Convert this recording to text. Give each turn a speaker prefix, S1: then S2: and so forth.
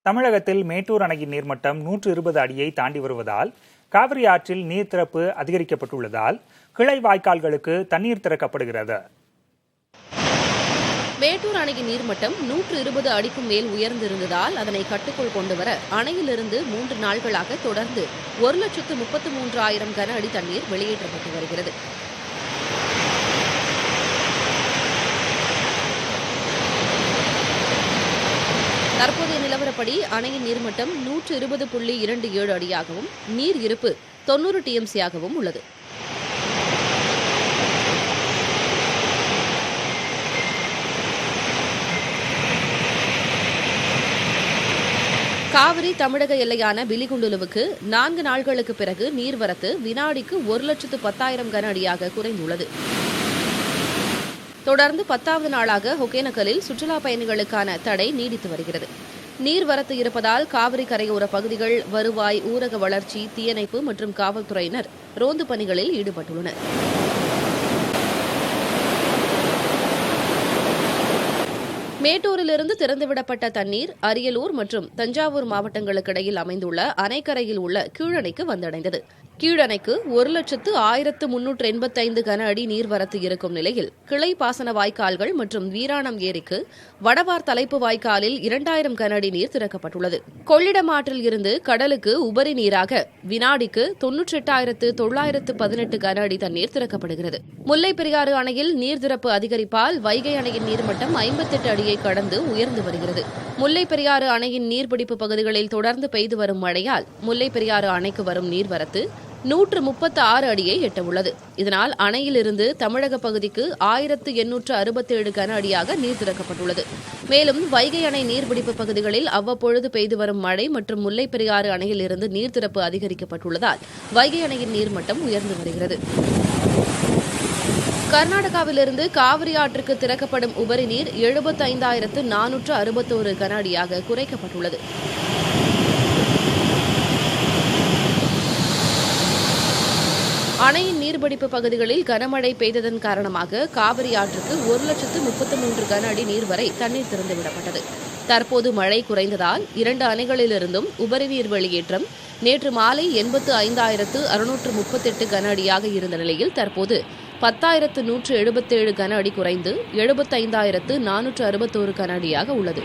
S1: தமிழகத்தில் மேட்டூர் அணையின் நீர்மட்டம் 120 அடியை தாண்டி வருவதால் காவிரி ஆற்றில் நீர் திறப்பு அதிகரிக்கப்பட்டுள்ளதால் கிளை வாய்க்கால்களுக்கு தண்ணீர் திறக்கப்படுகிறது.
S2: மேட்டூர் அணையின் நீர்மட்டம் 120 அடிக்கும் மேல் உயர்ந்திருந்ததால் அதனை கட்டுக்குள் கொண்டுவர அணையிலிருந்து 3 நாட்களாக தொடர்ந்து 1,33,000 கன அடி தண்ணீர் வெளியேற்றப்பட்டு வருகிறது. தற்போதைய நிலவரப்படி அணையின் நீர்மட்டம் 120.27 அடியாகவும் நீர் இருப்பு 90 TMCயாகவும் உள்ளது. காவிரி தமிழக எல்லையான பிலிகுண்டுலுவுக்கு 4 நாட்களுக்கு பிறகு நீர்வரத்து வினாடிக்கு 1,10,000 கன அடியாக குறைந்துள்ளது. தொடர்ந்து 10வது நாளாக ஒகேனக்கலில் சுற்றுலா பயணிகளுக்கான தடை நீடித்து வருகிறது. நீர்வரத்து இருப்பதால் காவிரி கரையோர பகுதிகள் வருவாய், ஊரக வளர்ச்சி, தீயணைப்பு மற்றும் காவல்துறையினர் ரோந்து பணிகளில் ஈடுபட்டுள்ளனர். மேட்டூரிலிருந்து திறந்துவிடப்பட்ட தண்ணீர் அரியலூர் மற்றும் தஞ்சாவூர் மாவட்டங்களுக்கு இடையில் அமைந்துள்ள அணைக்கரையில் உள்ள கீழணைக்கு வந்தடைந்தது. கீழணைக்கு 1,01,385 கன அடி நீர்வரத்து இருக்கும் நிலையில் கிளை பாசன வாய்க்கால்கள் மற்றும் வீராணம் ஏரிக்கு வடவார் தலைப்பு வாய்க்காலில் 2,000 கன அடி நீர் திறக்கப்பட்டுள்ளது. கொள்ளிடம் ஆற்றில் இருந்து கடலுக்கு உபரி நீராக வினாடிக்கு 98,918 கன அடி தண்ணீர் திறக்கப்படுகிறது. முல்லைப் பெரியாறு அணையில் நீர் திறப்பு அதிகரிப்பால் வைகை அணையின் நீர்மட்டம் 58 அடியை கடந்து உயர்ந்து வருகிறது. முல்லைப் பெரியாறு அணையின் நீர்பிடிப்பு பகுதிகளில் தொடர்ந்து பெய்து வரும் மழையால் முல்லைப் பெரியாறு அணைக்கு வரும் நீர்வரத்து 136 அடியை எட்டவுள்ளது. இதனால் அணையிலிருந்து தமிழக பகுதிக்கு 1,867 கன அடியாக நீர் திறக்கப்பட்டுள்ளது. மேலும் வைகை அணை நீர்பிடிப்பு பகுதிகளில் அவ்வப்பொழுது பெய்து வரும் மழை மற்றும் முல்லைப் பெரியாறு அணையிலிருந்து நீர் திறப்பு அதிகரிக்கப்பட்டுள்ளதால் வைகை அணையின் நீர்மட்டம் உயர்ந்து வருகிறது. கர்நாடகாவிலிருந்து காவிரி ஆற்றுக்கு திறக்கப்படும் உபரி நீர் 75,461 கன அடியாக குறைக்கப்பட்டுள்ளது. அணையின் நீர்பிடிப்பு பகுதிகளில் கனமழை பெய்ததன் காரணமாக காவிரி ஆற்றுக்கு 1,33,000 கன அடி நீர் வரை தண்ணீர் திறந்துவிடப்பட்டது. தற்போது மழை குறைந்ததால் 2 அணைகளிலிருந்தும் உபரி நீர் வெளியேற்றம் நேற்று மாலை 85,638 கன அடியாக இருந்த நிலையில் தற்போது 10,177 கன அடி குறைந்து 75,461 கன அடியாக உள்ளது.